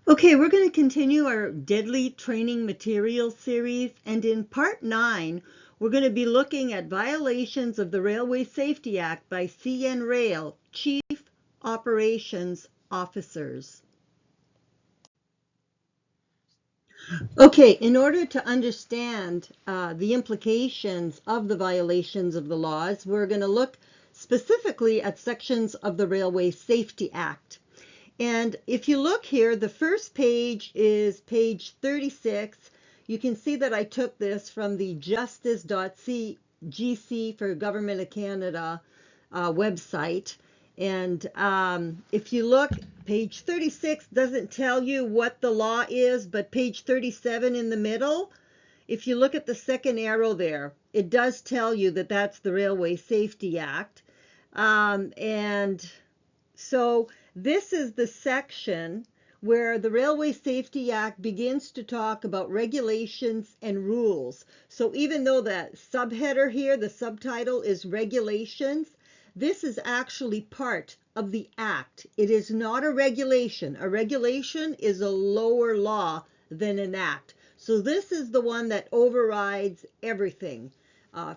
Okay, we're going to continue our deadly training materials series, and in part 9, we're going to be looking at violations of the Railway Safety Act by CN Rail Chief Operations Officers. Okay, in order to understand the implications of the violations of the laws, we're going to look specifically at sections of the Railway Safety Act. And if you look here, the first page is page 36. You can see that I took this from the justice.gc for Government of Canada website. And if you look, page 36 doesn't tell you what the law is, but page 37 in the middle, if you look at the second arrow there, it does tell you that that's the Railway Safety Act. And so this is the section where the Railway Safety Act begins to talk about regulations and rules. So even though the subheader here, the subtitle is regulations, this is actually part of the act. It is not a regulation. A regulation is a lower law than an act. So this is the one that overrides everything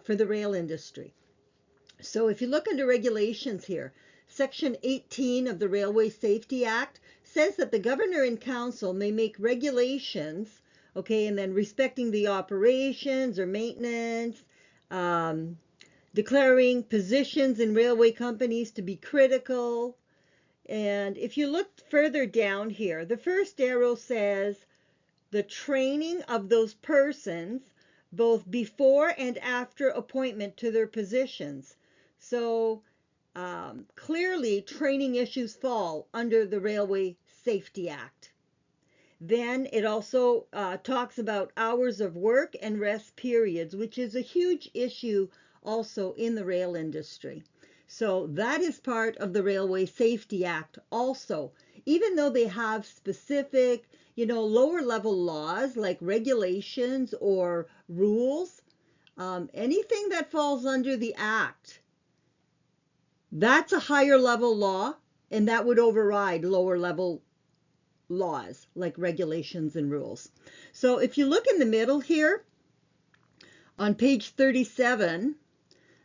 for the rail industry. So if you look under regulations here, Section 18 of the Railway Safety Act says that the governor and council may make regulations, okay, and then respecting the operations or maintenance, declaring positions in railway companies to be critical. And if you look further down here, the first arrow says the training of those persons both before and after appointment to their positions. So clearly training issues fall under the Railway Safety Act. Then it also talks about hours of work and rest periods, which is a huge issue also in the rail industry. So that is part of the Railway Safety Act also. Even though they have specific, lower level laws like regulations or rules, anything that falls under the Act, that's a higher level law, and that would override lower level laws like regulations and rules. So if you look in the middle here on page 37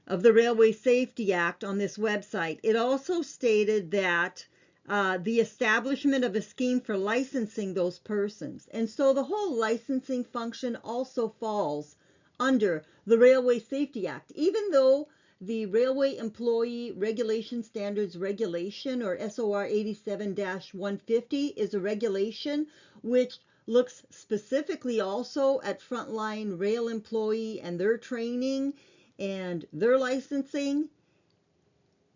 of the Railway Safety Act on this website, it also stated that the establishment of a scheme for licensing those persons. And so the whole licensing function also falls under the Railway Safety Act, even though the Railway Employee Regulation Standards Regulation, or SOR 87-150, is a regulation which looks specifically also at frontline rail employee and their training and their licensing.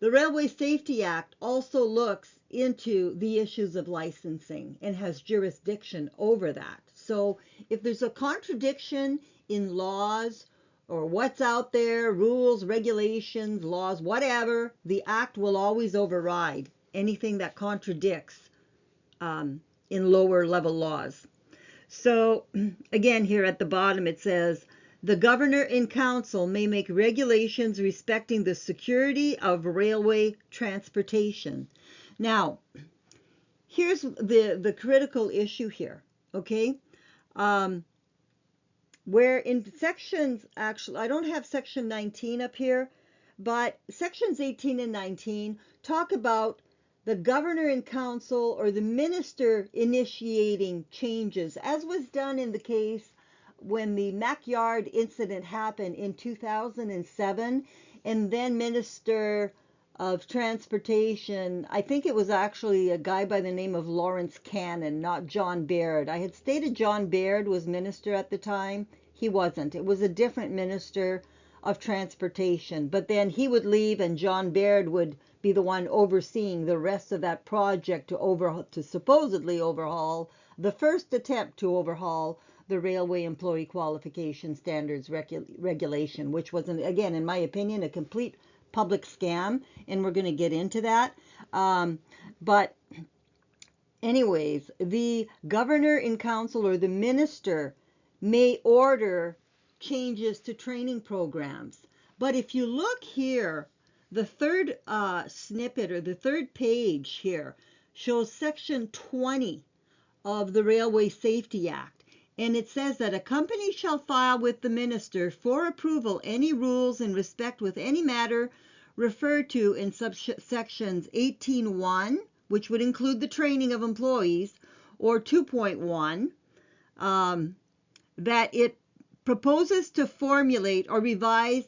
The Railway Safety Act also looks into the issues of licensing and has jurisdiction over that. So if there's a contradiction in laws or what's out there, rules, regulations, laws, whatever, the Act will always override anything that contradicts in lower level laws. So again, here at the bottom it says, the governor and council may make regulations respecting the security of railway transportation. Now, here's the critical issue here, okay? Where in sections, actually, I don't have section 19 up here, but sections 18 and 19 talk about the governor and council or the minister initiating changes, as was done in the case when the Mackyard incident happened in 2007, and then Minister of Transportation, I think it was actually a guy by the name of Lawrence Cannon, not John Baird. I had stated John Baird was minister at the time. He wasn't. It was a different minister of transportation. But then he would leave and John Baird would be the one overseeing the rest of that project to supposedly overhaul the first attempt to overhaul the Railway Employee Qualification Standards Regulation, which was, again, in my opinion, a complete public scam, and we're going to get into that. But anyways, the governor and council or the minister may order changes to training programs. But if you look here, the third snippet or the third page here shows section 20 of the Railway Safety Act. And it says that a company shall file with the minister for approval any rules in respect with any matter referred to in subsections 18.1, which would include the training of employees, or 2.1, that it proposes to formulate or revise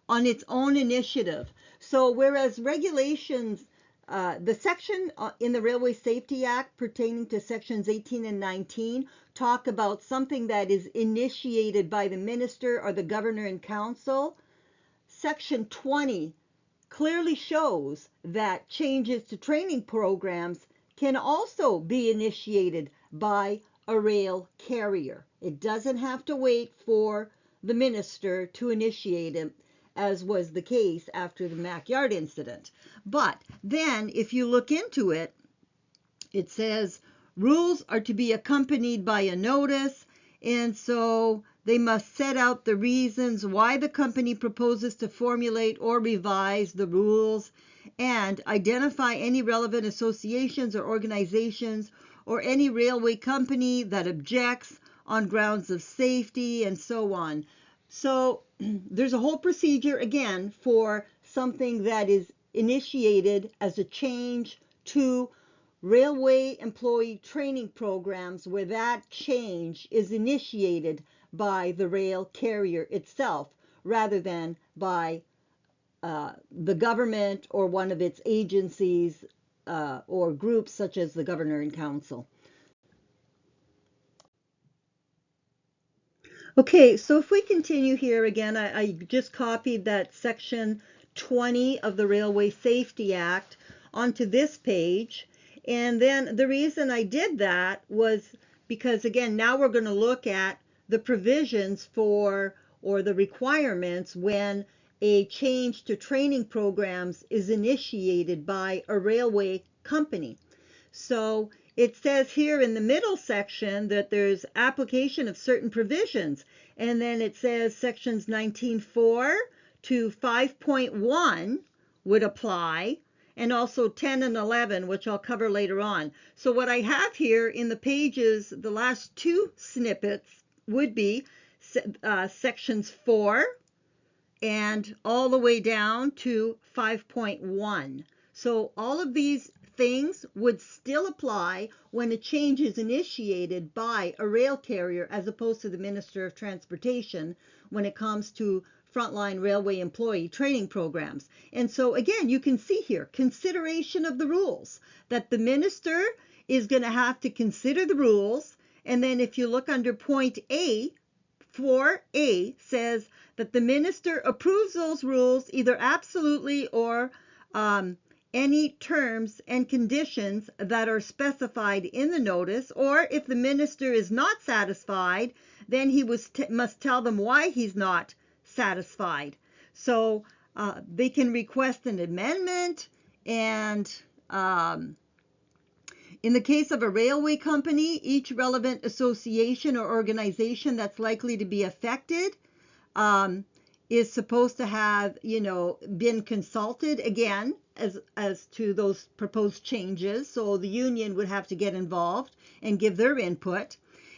on its own initiative. So whereas regulations, the section in the Railway Safety Act pertaining to sections 18 and 19 talk about something that is initiated by the minister or the governor and council, section 20 clearly shows that changes to training programs can also be initiated by a rail carrier. It doesn't have to wait for the minister to initiate it, as was the case after the Mackyard incident. But then if you look into it, it says rules are to be accompanied by a notice, and so they must set out the reasons why the company proposes to formulate or revise the rules and identify any relevant associations or organizations or any railway company that objects on grounds of safety and so on. So there's a whole procedure again for something that is initiated as a change to railway employee training programs, where that change is initiated by the rail carrier itself rather than by the government or one of its agencies or groups such as the governor and council. Okay, so if we continue here again, I just copied that section 20 of the Railway Safety Act onto this page. And then the reason I did that was because, again, now we're going to look at the provisions for, or the requirements when a change to training programs is initiated by a railway company. So it says here in the middle section that there's application of certain provisions, and then it says sections 19.4 to 5.1 would apply, and also 10 and 11, which I'll cover later on. So what I have here in the pages, the last two snippets would be sections 4 and all the way down to 5.1. So all of these things would still apply when a change is initiated by a rail carrier as opposed to the Minister of Transportation when it comes to frontline railway employee training programs. And so again, you can see here, consideration of the rules, that the minister is going to have to consider the rules. And then if you look under point A, 4A says that the minister approves those rules either absolutely or any terms and conditions that are specified in the notice, or if the minister is not satisfied, then he must tell them why he's not satisfied. So they can request an amendment, and in the case of a railway company, each relevant association or organization that's likely to be affected is supposed to have, been consulted again as to those proposed changes. So the union would have to get involved and give their input.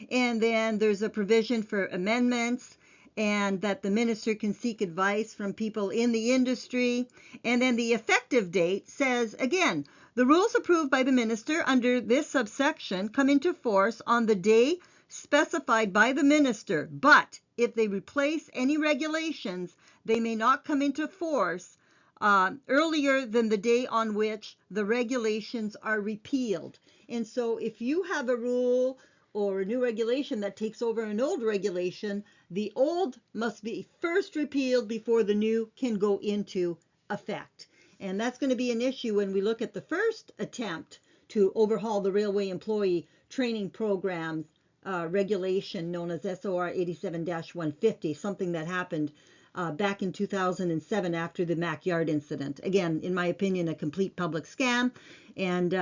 And then there's a provision for amendments, and that the minister can seek advice from people in the industry. And then the effective date says, again, the rules approved by the minister under this subsection come into force on the day specified by the minister, but if they replace any regulations, they may not come into force earlier than the day on which the regulations are repealed. And so if you have a rule or a new regulation that takes over an old regulation, the old must be first repealed before the new can go into effect. And that's going to be an issue when we look at the first attempt to overhaul the railway employee training programs regulation known as SOR 87-150, something that happened back in 2007 after the Mackyard incident. Again, in my opinion, a complete public scam, and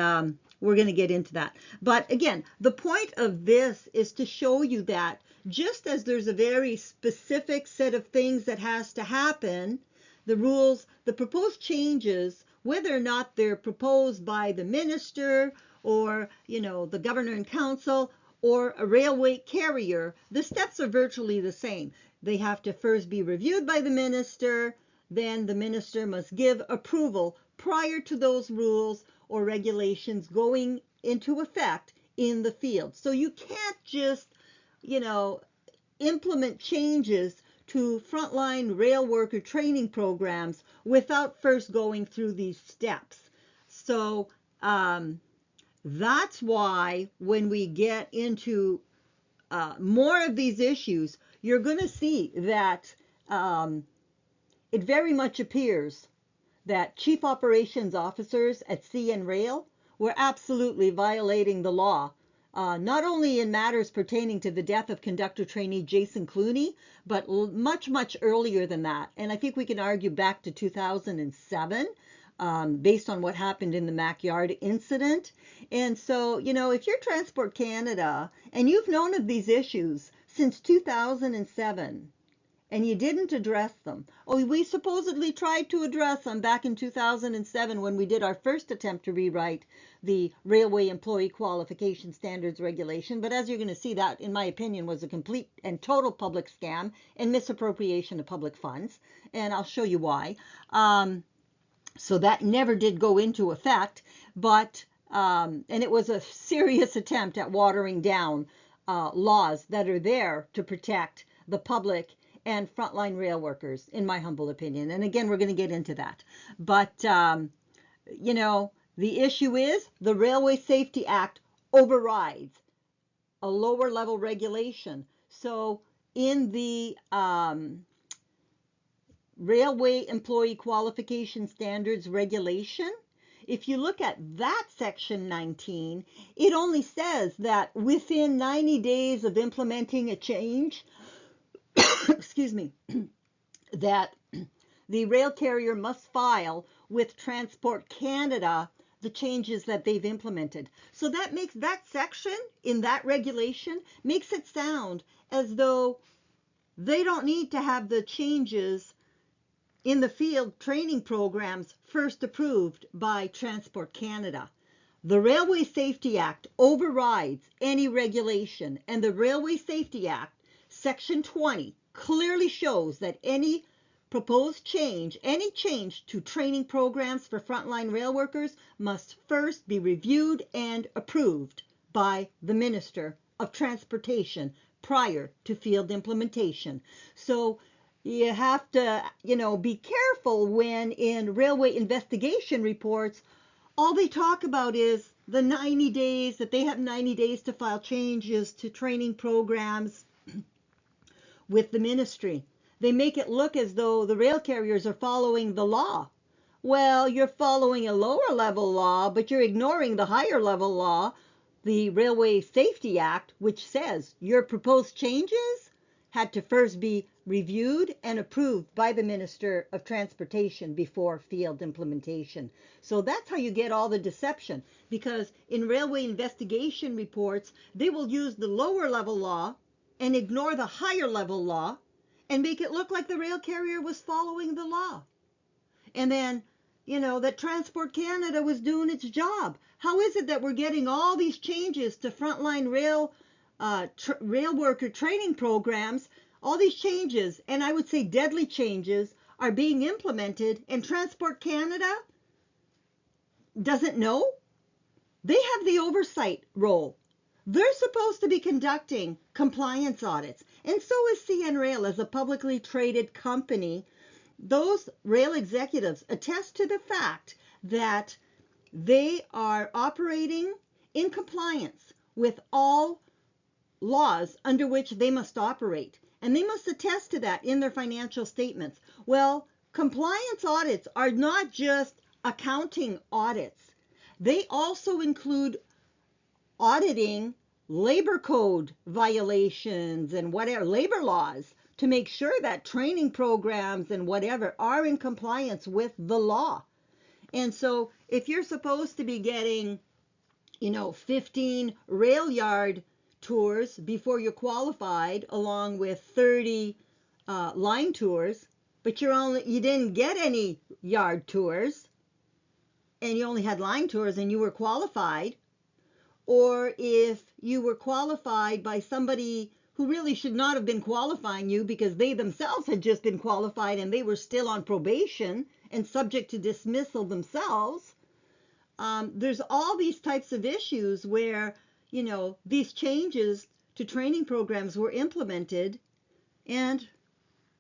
we're going to get into that. But again, the point of this is to show you that just as there's a very specific set of things that has to happen, the rules, the proposed changes, whether or not they're proposed by the minister or, the governor and council, or a railway carrier, the steps are virtually the same. They have to first be reviewed by the minister, then the minister must give approval prior to those rules or regulations going into effect in the field. So you can't just, you know, implement changes to frontline rail worker training programs without first going through these steps. So that's why when we get into more of these issues, you're going to see that it very much appears that chief operations officers at CN Rail were absolutely violating the law, not only in matters pertaining to the death of conductor trainee Jason Clooney, but much, much earlier than that. And I think we can argue back to 2007. Based on what happened in the Mackyard incident. And so, if you're Transport Canada and you've known of these issues since 2007, and you didn't address them. Oh, we supposedly tried to address them back in 2007 when we did our first attempt to rewrite the Railway Employee Qualification Standards Regulation. But as you're going to see, that, in my opinion, was a complete and total public scam and misappropriation of public funds. And I'll show you why. So that never did go into effect, but and it was a serious attempt at watering down laws that are there to protect the public and frontline rail workers, in my humble opinion. And again, we're going to get into that. But, the issue is the Railway Safety Act overrides a lower level regulation. So in the Railway Employee Qualification Standards Regulation, if you look at that section 19, it only says that within 90 days of implementing a change, excuse me, that the rail carrier must file with Transport Canada the changes that they've implemented. So that makes that section in that regulation makes it sound as though they don't need to have the changes in the field training programs first approved by Transport Canada. The Railway Safety Act overrides any regulation, and the Railway Safety Act, Section 20, clearly shows that any proposed change, any change to training programs for frontline rail workers must first be reviewed and approved by the Minister of Transportation prior to field implementation. So you have to, be careful when in railway investigation reports, all they talk about is the 90 days, that they have 90 days to file changes to training programs with the ministry. They make it look as though the rail carriers are following the law. Well, you're following a lower level law, but you're ignoring the higher level law, the Railway Safety Act, which says your proposed changes had to first be reviewed and approved by the Minister of Transportation before field implementation. So that's how you get all the deception, because in railway investigation reports, they will use the lower level law and ignore the higher level law and make it look like the rail carrier was following the law. And then, that Transport Canada was doing its job. How is it that we're getting all these changes to frontline rail worker training programs, all these changes, and I would say deadly changes, are being implemented, and Transport Canada doesn't know? They have the oversight role. They're supposed to be conducting compliance audits, and so is CN Rail as a publicly traded company. Those rail executives attest to the fact that they are operating in compliance with all laws under which they must operate, and they must attest to that in their financial statements. Well, compliance audits are not just accounting audits. They also include auditing labor code violations and whatever, labor laws, to make sure that training programs and whatever are in compliance with the law. And so if you're supposed to be getting, 15 rail yard tours before you're qualified, along with 30 line tours, but you didn't get any yard tours, and you only had line tours and you were qualified, or if you were qualified by somebody who really should not have been qualifying you because they themselves had just been qualified and they were still on probation and subject to dismissal themselves. There's all these types of issues where, these changes to training programs were implemented and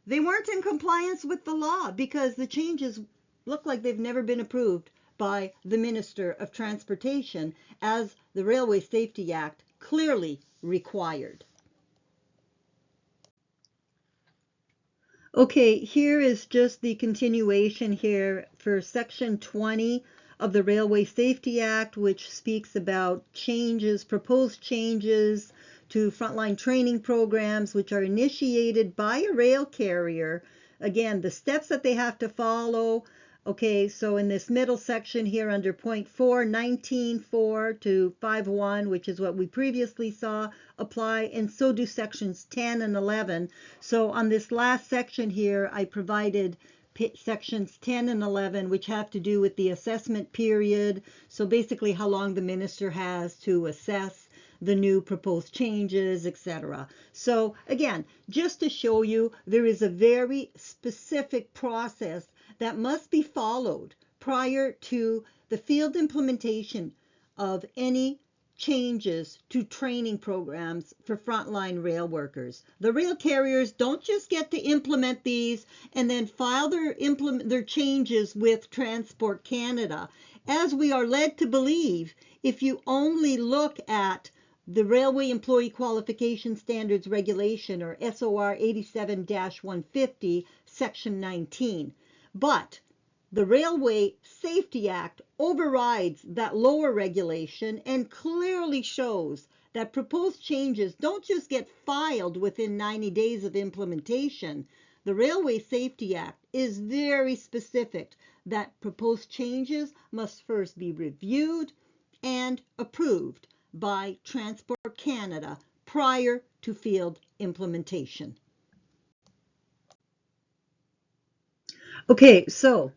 they weren't in compliance with the law because the changes look like they've never been approved by the Minister of Transportation, as the Railway Safety Act clearly required. Okay, here is just the continuation here for Section 20 of the Railway Safety Act, which speaks about changes, proposed changes to frontline training programs, which are initiated by a rail carrier. Again, the steps that they have to follow. Okay, so in this middle section here under point 4, 19.4 to 5.1, which is what we previously saw, apply, and so do sections 10 and 11. So on this last section here, I provided sections 10 and 11, which have to do with the assessment period. So basically how long the minister has to assess the new proposed changes, etc. So again, just to show you, there is a very specific process that must be followed prior to the field implementation of any changes to training programs for frontline rail workers. The rail carriers don't just get to implement these and then file their changes with Transport Canada. As we are led to believe, if you only look at the Railway Employee Qualification Standards Regulation, or SOR 87-150, Section 19. But the Railway Safety Act overrides that lower regulation and clearly shows that proposed changes don't just get filed within 90 days of implementation. The Railway Safety Act is very specific that proposed changes must first be reviewed and approved by Transport Canada prior to field implementation. Okay, so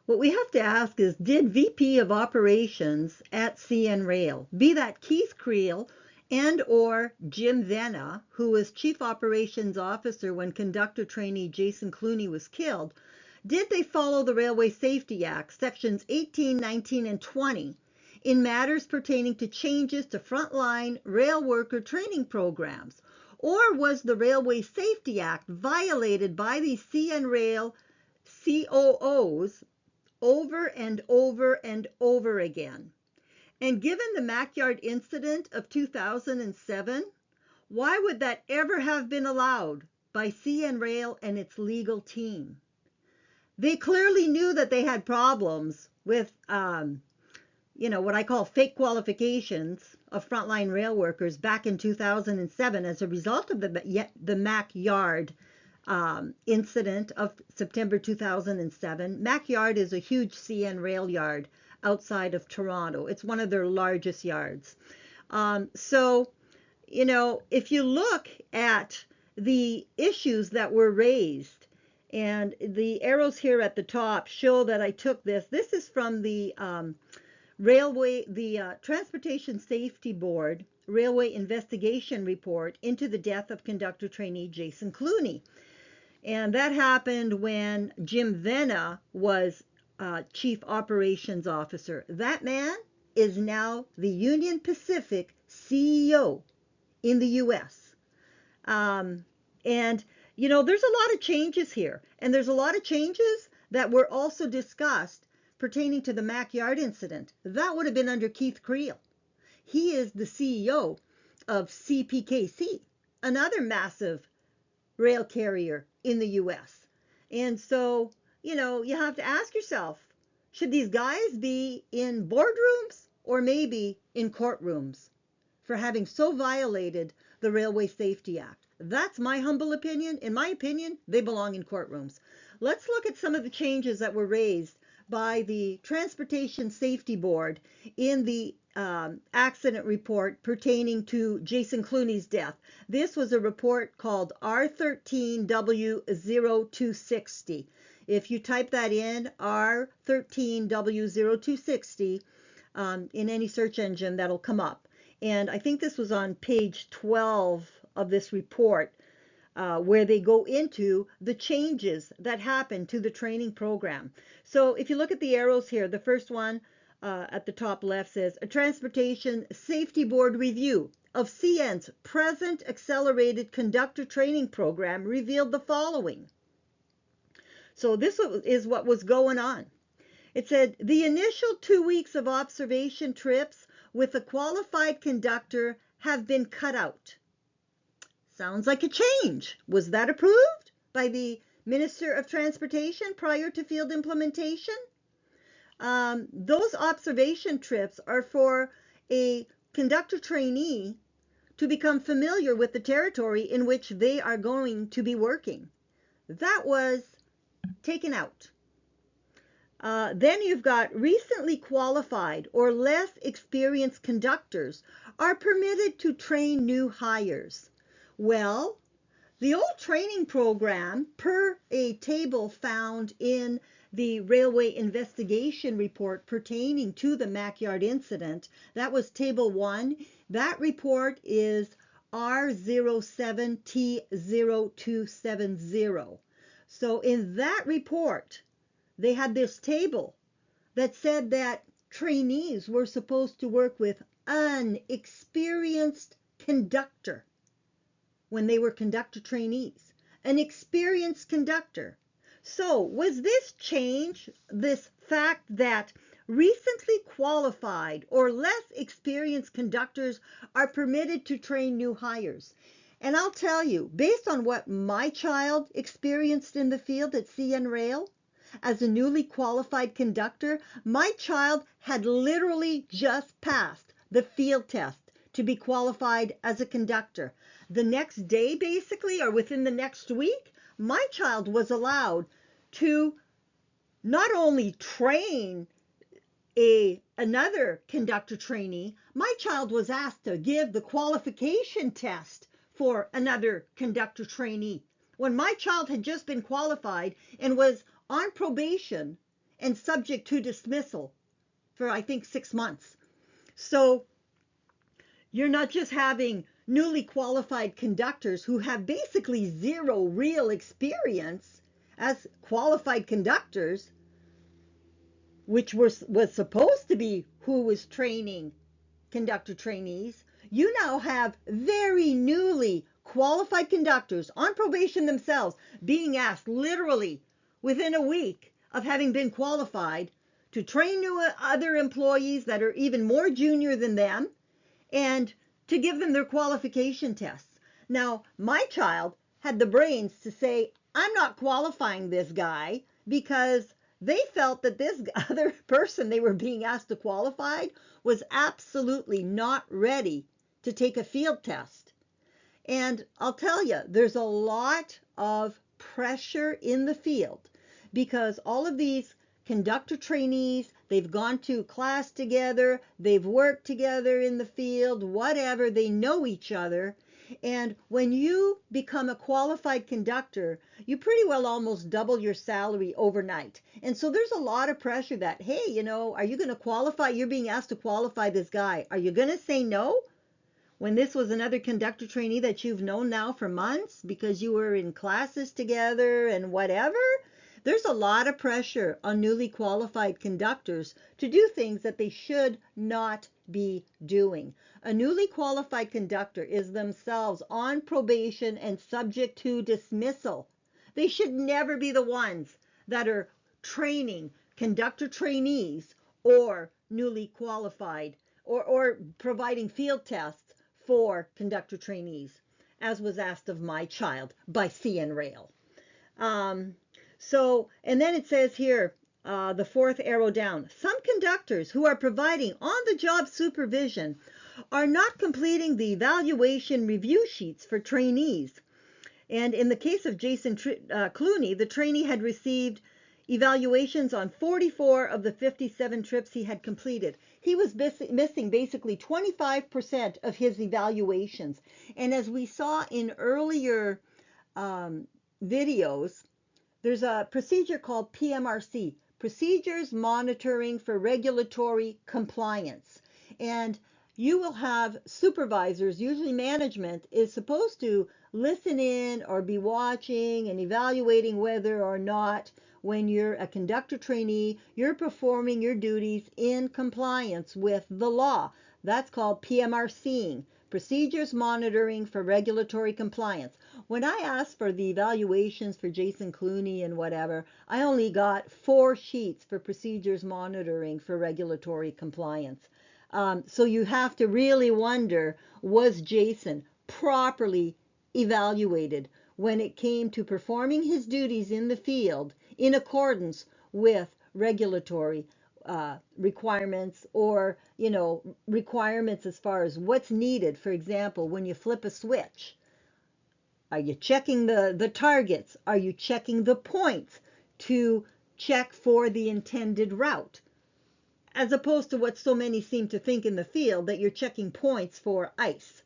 what we have to ask is, did VP of Operations at CN Rail, be that Keith Creel and or Jim Venna, who was Chief Operations Officer when conductor trainee Jason Clooney was killed, did they follow the Railway Safety Act, sections 18, 19, and 20, in matters pertaining to changes to frontline rail worker training programs? Or was the Railway Safety Act violated by the CN Rail COOs over and over and over again? And given the Mackyard incident of 2007, why would that ever have been allowed by CN Rail and its legal team? They clearly knew that they had problems with, what I call fake qualifications of frontline rail workers back in 2007 as a result of the Mackyard incident of September 2007. Mackyard is a huge CN rail yard outside of Toronto. It's one of their largest yards. So, if you look at the issues that were raised, and the arrows here at the top show that I took this. This is from the Transportation Safety Board Railway Investigation Report into the death of conductor trainee Jason Clooney. And that happened when Jim Venna was Chief Operations Officer. That man is now the Union Pacific CEO in the U.S. There's a lot of changes here. And there's a lot of changes that were also discussed pertaining to the Mackyard incident. That would have been under Keith Creel. He is the CEO of CPKC, another massive rail carrier in the U.S. And so, you have to ask yourself, should these guys be in boardrooms or maybe in courtrooms for having so violated the Railway Safety Act? That's my humble opinion. In my opinion, they belong in courtrooms. Let's look at some of the changes that were raised by the Transportation Safety Board in the accident report pertaining to Jason Clooney's death. This was a report called R13W0260. If you type that in, R13W0260, in any search engine, that'll come up. And I think this was on page 12 of this report, where they go into the changes that happen to the training program. So if you look at the arrows here, the first one at the top left says a Transportation Safety Board review of CN's present accelerated conductor training program revealed the following. So this is what was going on. It said the initial 2 weeks of observation trips with a qualified conductor have been cut out. Sounds like a change. Was that approved by the Minister of Transportation prior to field implementation? Those observation trips are for a conductor trainee to become familiar with the territory in which they are going to be working. That was taken out. Then you've got recently qualified or less experienced conductors are permitted to train new hires. Well, the old training program, per a table found in the railway investigation report pertaining to the Mackyard incident, that was table 1. That report is R07T0270. So in that report, they had this table that said that trainees were supposed to work with an experienced conductor when they were conductor trainees, an experienced conductor. So was this change, this fact that recently qualified or less experienced conductors are permitted to train new hires? And I'll tell you, based on what my child experienced in the field at CN Rail, as a newly qualified conductor, my child had literally just passed the field test to be qualified as a conductor. The next day, basically, or within the next week, my child was allowed to not only train another conductor trainee, my child was asked to give the qualification test for another conductor trainee. When my child had just been qualified and was on probation and subject to dismissal for, I think, 6 months. So you're not just having newly qualified conductors who have basically zero real experience as qualified conductors, which was supposed to be who was training conductor trainees. You now have very newly qualified conductors on probation themselves being asked literally within a week of having been qualified to train new other employees that are even more junior than them and to give them their qualification tests. Now, my child had the brains to say, I'm not qualifying this guy, because they felt that this other person they were being asked to qualify was absolutely not ready to take a field test. And I'll tell you, there's a lot of pressure in the field because all of these conductor trainees, they've gone to class together, they've worked together in the field, whatever, they know each other. And when you become a qualified conductor, you pretty well almost double your salary overnight. And so there's a lot of pressure that, hey, are you going to qualify? You're being asked to qualify this guy. Are you going to say no? When this was another conductor trainee that you've known now for months because you were in classes together and whatever, there's a lot of pressure on newly qualified conductors to do things that they should not be doing. A newly qualified conductor is themselves on probation and subject to dismissal. They should never be the ones that are training conductor trainees or newly qualified or providing field tests for conductor trainees, as was asked of my child by CN Rail. And then it says here, the fourth arrow down, some conductors who are providing on-the-job supervision are not completing the evaluation review sheets for trainees. And in the case of Jason Clooney, the trainee had received evaluations on 44 of the 57 trips he had completed. He was missing basically 25% of his evaluations. And as we saw in earlier videos, there's a procedure called PMRC, Procedures Monitoring for Regulatory Compliance. And you will have supervisors, usually management, is supposed to listen in or be watching and evaluating whether or not when you're a conductor trainee, you're performing your duties in compliance with the law. That's called PMRCing, Procedures Monitoring for Regulatory Compliance. When I asked for the evaluations for Jason Clooney and whatever, I only got 4 sheets for procedures monitoring for regulatory compliance. So you have to really wonder, was Jason properly evaluated when it came to performing his duties in the field in accordance with regulatory requirements, or requirements as far as what's needed? For example, when you flip a switch, are you checking the targets? Are you checking the points to check for the intended route? As opposed to what so many seem to think in the field, that you're checking points for ice.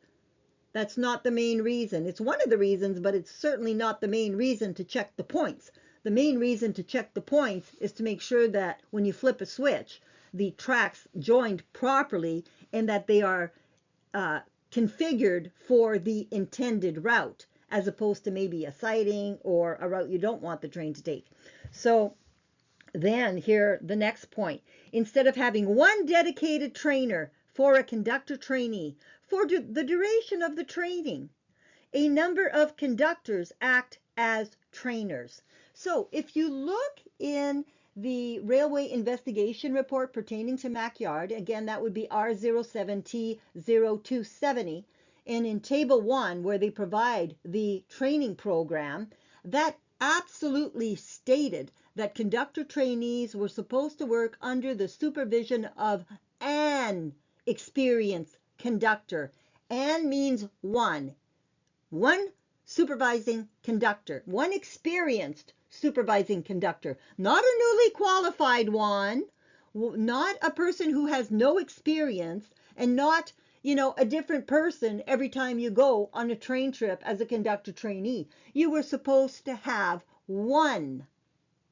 That's not the main reason. It's one of the reasons, but it's certainly not the main reason to check the points. The main reason to check the points is to make sure that when you flip a switch, the tracks joined properly and that they are configured for the intended route, as opposed to maybe a siding or a route you don't want the train to take. So then here, the next point, instead of having one dedicated trainer for a conductor trainee for the duration of the training, a number of conductors act as trainers. So if you look in the railway investigation report pertaining to MacYard, again, that would be R07T0270, and in table 1, where they provide the training program, that absolutely stated that conductor trainees were supposed to work under the supervision of an experienced conductor. An means one supervising conductor, one experienced supervising conductor, not a newly qualified one, not a person who has no experience, and not a different person every time you go on a train trip as a conductor trainee. You were supposed to have one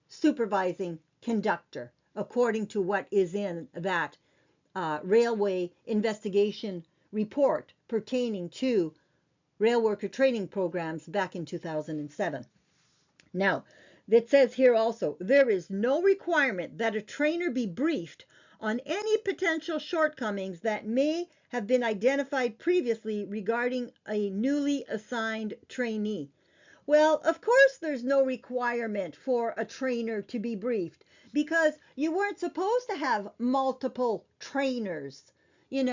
supervising conductor, according to what is in that railway investigation report pertaining to rail worker training programs back in 2007. Now, it says here also, there is no requirement that a trainer be briefed on any potential shortcomings that may have been identified previously regarding a newly assigned trainee. Well, of course there's no requirement for a trainer to be briefed, because you weren't supposed to have multiple trainers. You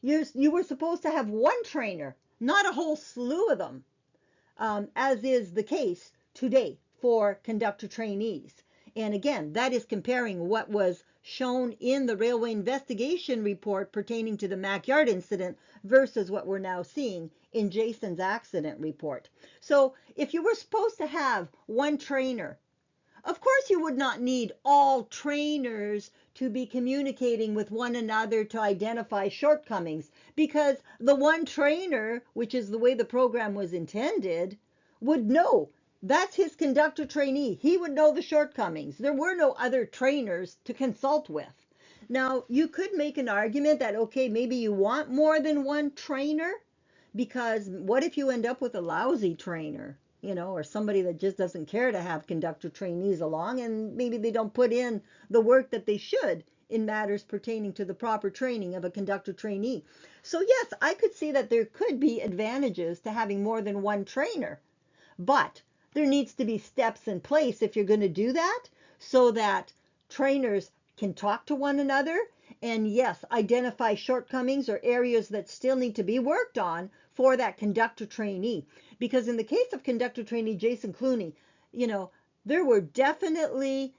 were supposed to have one trainer, not a whole slew of them, as is the case today for conductor trainees. And again, that is comparing what was shown in the railway investigation report pertaining to the MacYard incident versus what we're now seeing in Jason's accident report. So if you were supposed to have one trainer, of course you would not need all trainers to be communicating with one another to identify shortcomings, because the one trainer, which is the way the program was intended, would know. That's his conductor trainee. He would know the shortcomings. There were no other trainers to consult with. Now, you could make an argument that, okay, maybe you want more than one trainer, because what if you end up with a lousy trainer? Or somebody that just doesn't care to have conductor trainees along, and maybe they don't put in the work that they should in matters pertaining to the proper training of a conductor trainee. So yes, I could see that there could be advantages to having more than one trainer, but there needs to be steps in place if you're going to do that, so that trainers can talk to one another and, yes, identify shortcomings or areas that still need to be worked on for that conductor trainee. Because in the case of conductor trainee Jason Clooney, there were definitely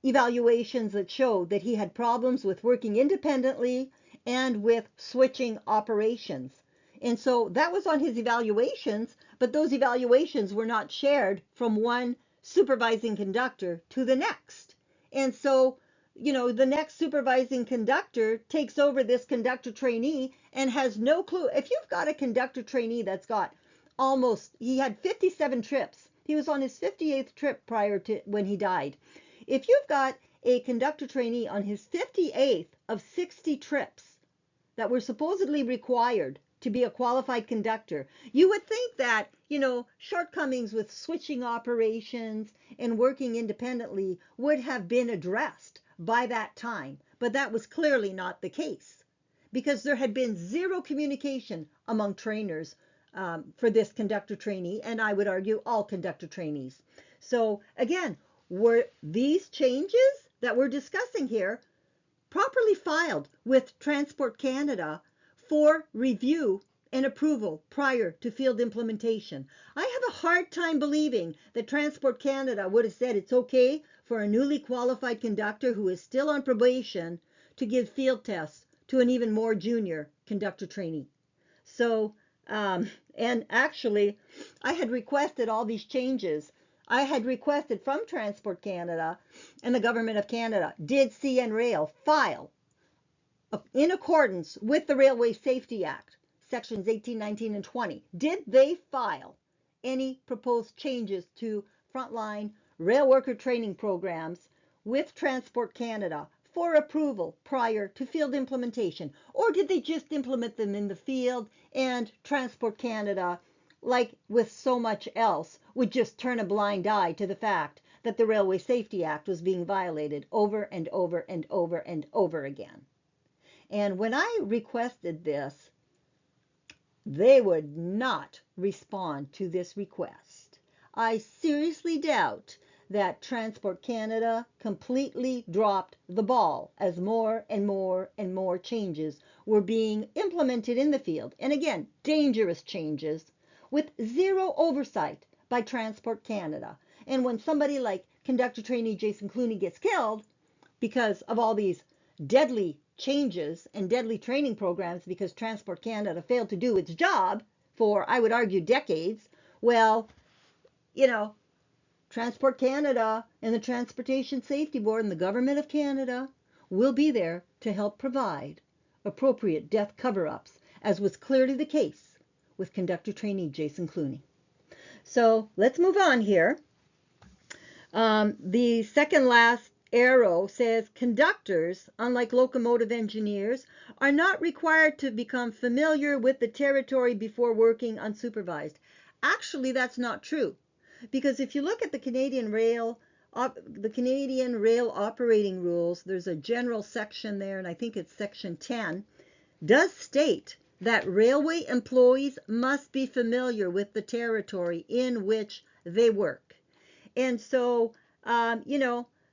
evaluations that showed that he had problems with working independently and with switching operations. And so that was on his evaluations, but those evaluations were not shared from one supervising conductor to the next. And so, the next supervising conductor takes over this conductor trainee and has no clue. If you've got a conductor trainee that's got he had 57 trips. He was on his 58th trip prior to when he died. If you've got a conductor trainee on his 58th of 60 trips, that were supposedly required to be a qualified conductor, you would think that, shortcomings with switching operations and working independently would have been addressed by that time. But that was clearly not the case because there had been zero communication among trainers for this conductor trainee, and I would argue all conductor trainees. So again, were these changes that we're discussing here properly filed with Transport Canada for review and approval prior to field implementation? I have a hard time believing that Transport Canada would have said it's okay for a newly qualified conductor who is still on probation to give field tests to an even more junior conductor trainee. So, and actually, I had requested all these changes. I had requested from Transport Canada, and the Government of Canada did CN Rail file in accordance with the Railway Safety Act, sections 18, 19, and 20. Did they file any proposed changes to frontline rail worker training programs with Transport Canada for approval prior to field implementation? Or did they just implement them in the field and Transport Canada, like with so much else, would just turn a blind eye to the fact that the Railway Safety Act was being violated over and over and over and over again? And when I requested this, they would not respond to this request. I seriously doubt that Transport Canada completely dropped the ball as more and more and more changes were being implemented in the field. And again, dangerous changes with zero oversight by Transport Canada. And when somebody like conductor trainee Jason Clooney gets killed because of all these deadly changes and deadly training programs because Transport Canada failed to do its job for, I would argue, decades, well, Transport Canada and the Transportation Safety Board and the Government of Canada will be there to help provide appropriate death cover-ups, as was clearly the case with conductor trainee Jason Clooney. So let's move on here. The second last arrow says conductors, unlike locomotive engineers, are not required to become familiar with the territory before working unsupervised. Actually, that's not true, because if you look at the Canadian Rail operating rules, there's a general section there, and I think it's section 10, does state that railway employees must be familiar with the territory in which they work. And so,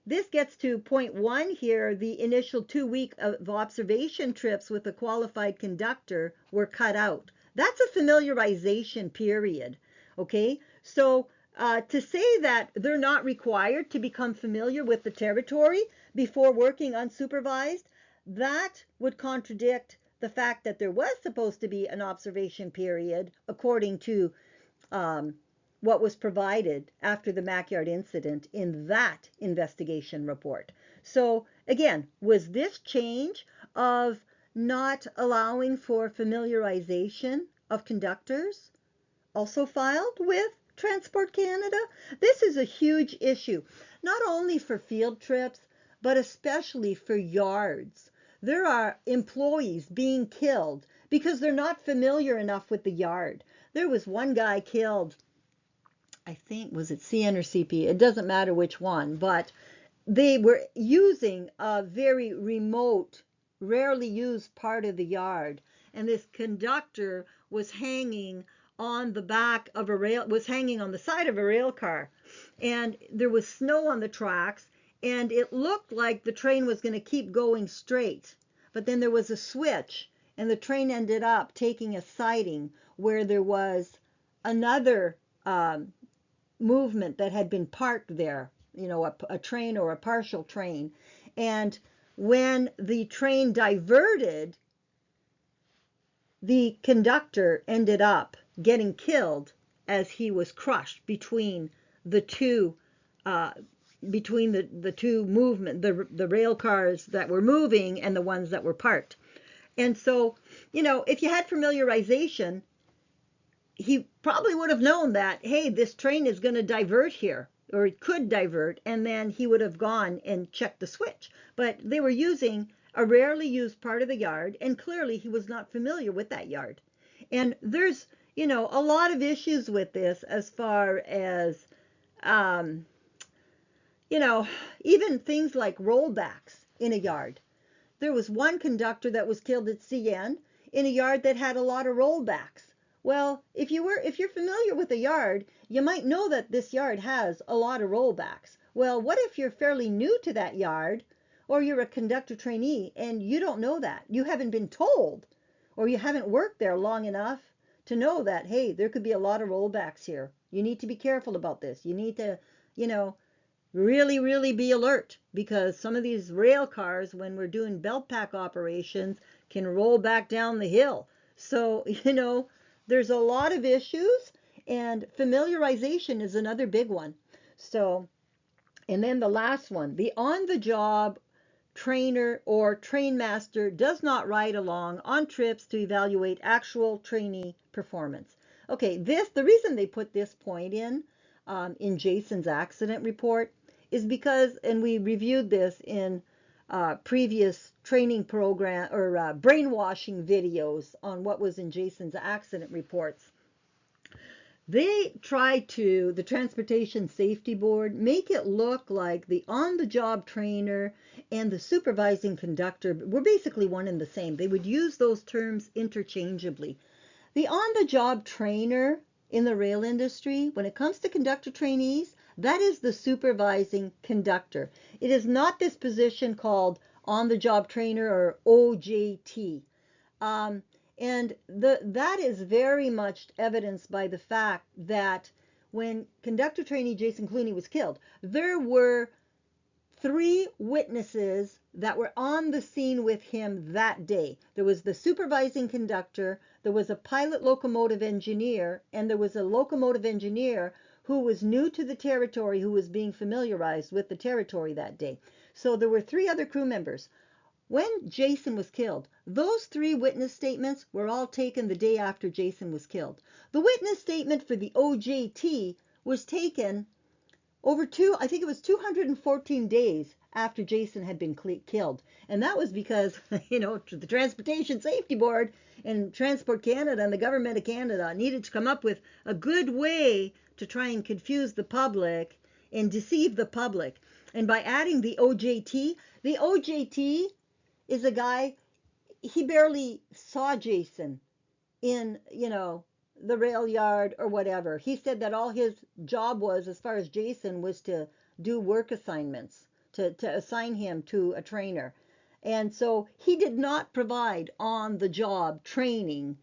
this gets to point one here. The initial 2 week of observation trips with a qualified conductor were cut out. That's a familiarization period. Okay, so to say that they're not required to become familiar with the territory before working unsupervised, that would contradict the fact that there was supposed to be an observation period according to what was provided after the Mackyard incident in that investigation report. So again, was this change of not allowing for familiarization of conductors also filed with Transport Canada? This is a huge issue, not only for field trips, but especially for yards. There are employees being killed because they're not familiar enough with the yard. There was one guy killed, I think, was it CN or CP? It doesn't matter which one, but they were using a very remote, rarely used part of the yard. And this conductor was hanging on the back of a rail, was hanging on the side of a rail car. And there was snow on the tracks, and it looked like the train was going to keep going straight. But then there was a switch, and the train ended up taking a siding where there was another movement that had been parked there, a train or a partial train. And when the train diverted, the conductor ended up getting killed as he was crushed between the two movement, the rail cars that were moving and the ones that were parked. And so, if you had familiarization, he probably would have known that, hey, this train is going to divert here, or it could divert, and then he would have gone and checked the switch. But they were using a rarely used part of the yard, and clearly he was not familiar with that yard. And there's, a lot of issues with this as far as, um, you know, even things like rollbacks in a yard. There was one conductor that was killed at CN in a yard that had a lot of rollbacks. Well, if you're familiar with a yard, you might know that this yard has a lot of rollbacks. Well, what if you're fairly new to that yard, or you're a conductor trainee and you don't know that? You haven't been told, or you haven't worked there long enough to know that, hey, there could be a lot of rollbacks here. You need to be careful about this. You need to, you know, really, really be alert, because some of these rail cars, when we're doing belt pack operations, can roll back down the hill. So, there's a lot of issues, and familiarization is another big one. So, and then the last one, the on-the-job trainer or train master does not ride along on trips to evaluate actual trainee performance. Okay, the reason they put this point in Jason's accident report is because, and we reviewed this in previous training program or brainwashing videos on what was in Jason's accident reports. The Transportation Safety Board, make it look like the on-the-job trainer and the supervising conductor were basically one and the same. They would use those terms interchangeably. The on-the-job trainer in the rail industry, when it comes to conductor trainees, that is the supervising conductor. It is not this position called on-the-job trainer or OJT. And that is very much evidenced by the fact that when conductor trainee Jason Clooney was killed, there were 3 witnesses that were on the scene with him that day. There was the supervising conductor, there was a pilot locomotive engineer, and there was a locomotive engineer who was new to the territory, who was being familiarized with the territory that day. So there were 3 other crew members. When Jason was killed, those 3 witness statements were all taken the day after Jason was killed. The witness statement for the OJT was taken I think it was 214 days after Jason had been killed. And that was because, the Transportation Safety Board and Transport Canada and the Government of Canada needed to come up with a good way to try and confuse the public and deceive the public. And by adding the OJT is a guy, he barely saw Jason in, the rail yard or whatever. He said that all his job was, as far as Jason, was to do work assignments, to assign him to a trainer. And so he did not provide on-the-job training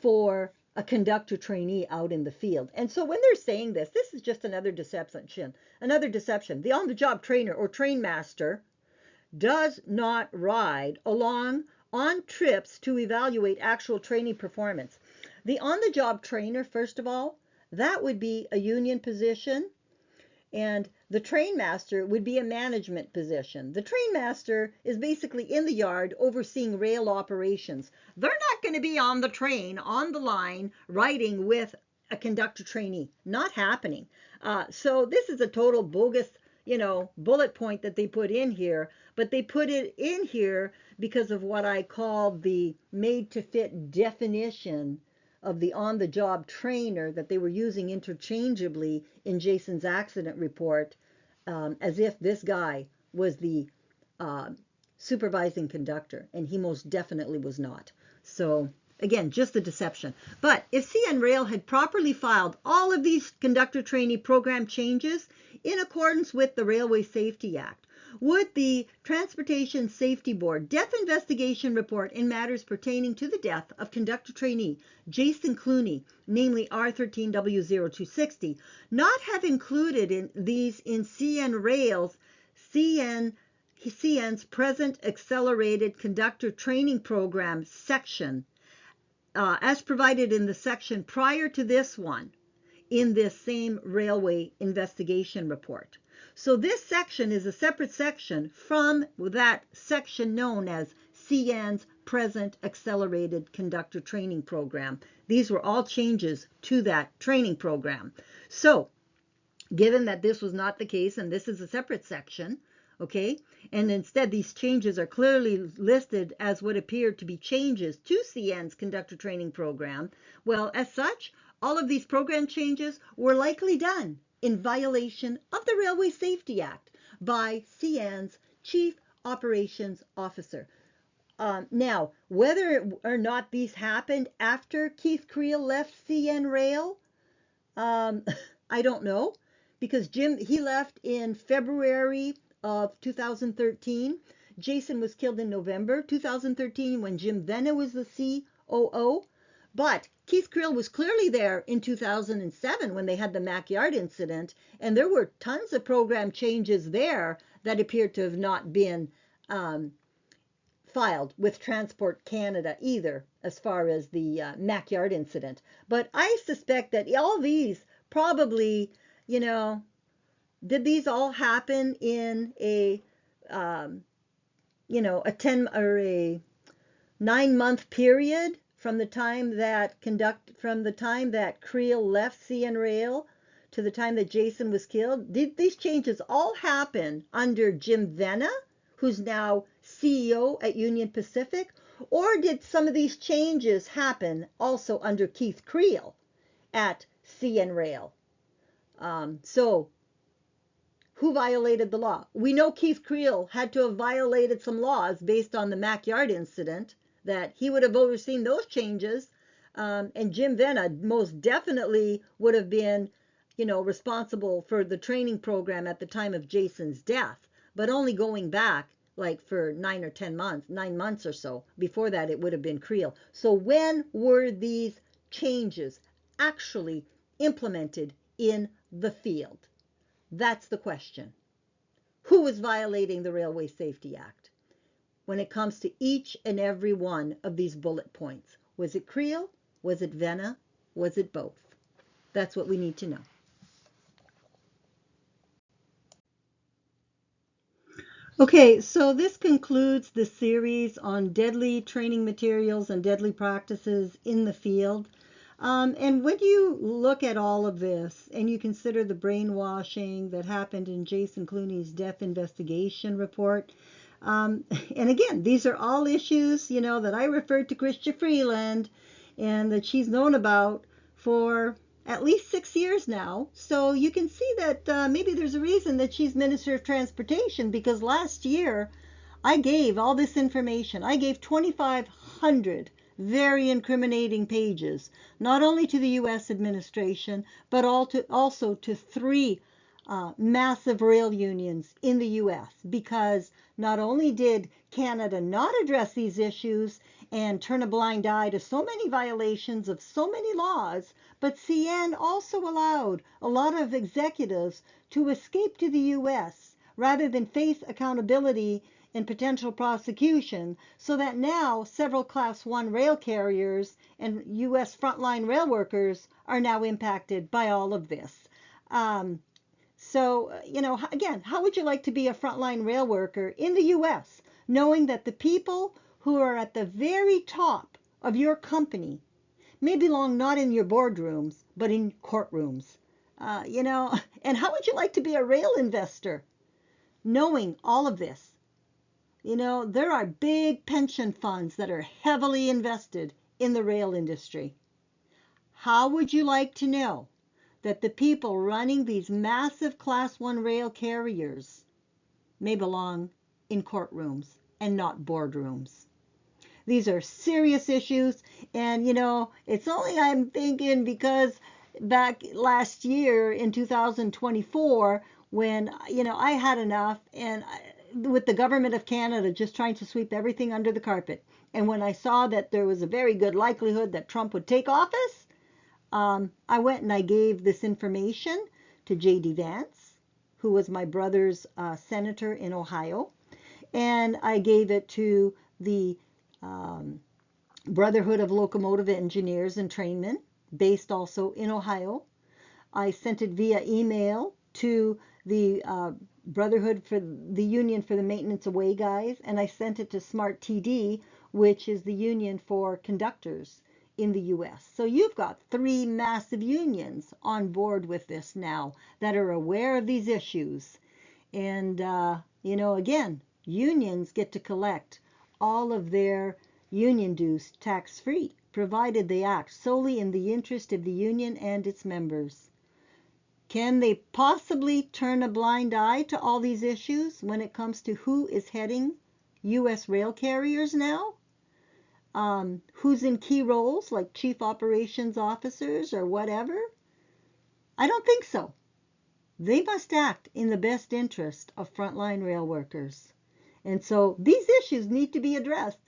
for a conductor trainee out in the field. And so when they're saying this is just another deception. The on-the-job trainer or train master does not ride along on trips to evaluate actual training performance. The on-the-job trainer, first of all, that would be a union position, and the train master would be a management position. The train master is basically in the yard overseeing rail operations. They're not going to be on the train, on the line, riding with a conductor trainee. Not happening. So this is a total bogus bullet point that they put in here, but they put it in here because of what I call the made to fit definition of the on-the-job trainer that they were using interchangeably in Jason's accident report, as if this guy was the supervising conductor, and he most definitely was not. So again, just the deception. But if CN Rail had properly filed all of these conductor trainee program changes in accordance with the Railway Safety Act, would the Transportation Safety Board death investigation report in matters pertaining to the death of conductor trainee Jason Clooney, namely R13W0260, not have included these in CN Rail's CN's present accelerated conductor training program section, as provided in the section prior to this one in this same railway investigation report? So this section is a separate section from that section known as CN's present accelerated conductor training program. These were all changes to that training program. So given that this was not the case, and this is a separate section, Okay, and instead these changes are clearly listed as what appear to be changes to CN's conductor training program. Well, as such, all of these program changes were likely done in violation of the Railway Safety Act by CN's Chief Operations Officer. Now, whether or not these happened after Keith Creel left CN Rail, um, I don't know, because he left in February of 2013. Jason was killed in November 2013 when Jim Venna was the COO. But Keith Creel was clearly there in 2007 when they had the Mackyard incident, and there were tons of program changes there that appeared to have not been um, filed with Transport Canada either, as far as the Mackyard incident. But I suspect that all these probably, you know, did these all happen in a, um, a 10 or a 9-month period from the time that Creel left CN Rail to the time that Jason was killed? Did these changes all happen under Jim Venna, who's now CEO at Union Pacific, or did some of these changes happen also under Keith Creel at CN Rail? So who violated the law? We know Keith Creel had to have violated some laws based on the Mackyard incident, that he would have overseen those changes. And Jim Venna most definitely would have been, responsible for the training program at the time of Jason's death, but only going back like for 9 months or so. Before that, it would have been Creel. So when were these changes actually implemented in the field? That's the question. Who is violating the Railway Safety Act when it comes to each and every one of these bullet points? Was it Creel? Was it Venna? Was it both? That's what we need to know. Okay, so this concludes the series on deadly training materials and deadly practices in the field. And when you look at all of this and you consider the brainwashing that happened in Jason Clooney's death investigation report, and again, these are all issues, that I referred to Chrystia Freeland and that she's known about for at least 6 years now. So you can see that maybe there's a reason that she's Minister of Transportation, because last year I gave all this information. I gave 2,500 very incriminating pages, not only to the U.S. administration, but also to three massive rail unions in the U.S., because not only did Canada not address these issues and turn a blind eye to so many violations of so many laws, but CN also allowed a lot of executives to escape to the U.S. rather than face accountability and potential prosecution, so that now several Class 1 rail carriers and U.S. frontline rail workers are now impacted by all of this. So, again, how would you like to be a frontline rail worker in the U.S., knowing that the people who are at the very top of your company may belong not in your boardrooms, but in courtrooms? And how would you like to be a rail investor, knowing all of this? There are big pension funds that are heavily invested in the rail industry. How would you like to know that the people running these massive Class 1 rail carriers may belong in courtrooms and not boardrooms? These are serious issues, and it's only, I'm thinking, because back last year in 2024, when I had enough, and with the government of Canada just trying to sweep everything under the carpet, and when I saw that there was a very good likelihood that Trump would take office, I went and I gave this information to J.D. Vance, who was my brother's senator in Ohio, and I gave it to the Brotherhood of Locomotive Engineers and Trainmen, based also in Ohio. I sent it via email to the Brotherhood for the Union for the Maintenance of Way Guys, and I sent it to Smart TD, which is the union for conductors in the U.S. So you've got three massive unions on board with this now that are aware of these issues. And Again, unions get to collect all of their union dues tax-free, provided they act solely in the interest of the union and its members. Can they possibly turn a blind eye to all these issues when it comes to who is heading U.S. rail carriers now? Who's in key roles like chief operations officers or whatever? I don't think so. They must act in the best interest of frontline rail workers. And so these issues need to be addressed.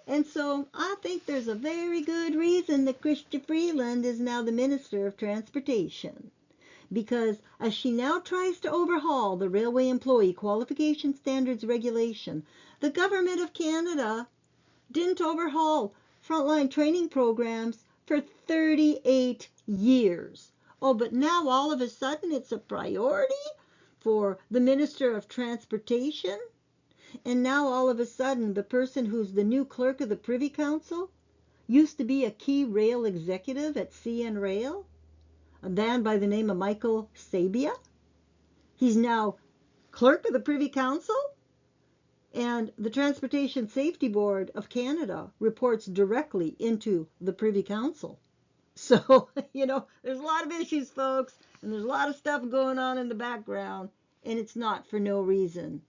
And so I think there's a very good reason that Chrystia Freeland is now the Minister of Transportation. Because as she now tries to overhaul the Railway Employee Qualification Standards Regulation, the Government of Canada didn't overhaul frontline training programs for 38 years. Oh, but now all of a sudden it's a priority for the Minister of Transportation? And now all of a sudden the person who's the new clerk of the Privy Council used to be a key rail executive at CN Rail, a man by the name of Michael Sabia. He's now clerk of the Privy Council? And the Transportation Safety Board of Canada reports directly into the Privy Council. So, there's a lot of issues, folks, and there's a lot of stuff going on in the background, and it's not for no reason.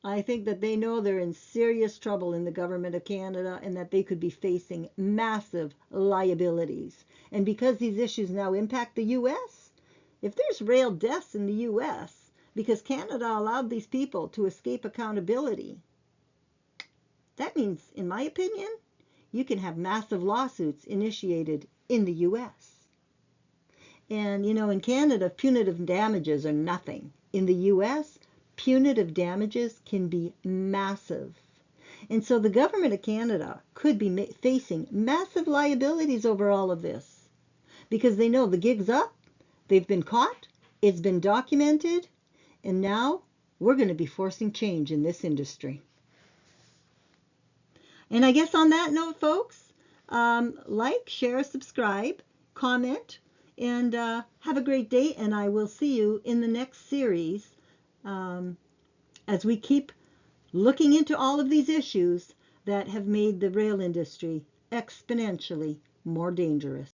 I think that they know they're in serious trouble in the Government of Canada and that they could be facing massive liabilities. And because these issues now impact the U.S., if there's rail deaths in the U.S., because Canada allowed these people to escape accountability, that means, in my opinion, you can have massive lawsuits initiated in the U.S. And, in Canada, punitive damages are nothing. In the U.S., punitive damages can be massive. And so the Government of Canada could be facing massive liabilities over all of this because they know the gig's up, they've been caught, it's been documented, and now we're going to be forcing change in this industry. And I guess on that note, folks, like, share, subscribe, comment, and have a great day. And I will see you in the next series as we keep looking into all of these issues that have made the rail industry exponentially more dangerous.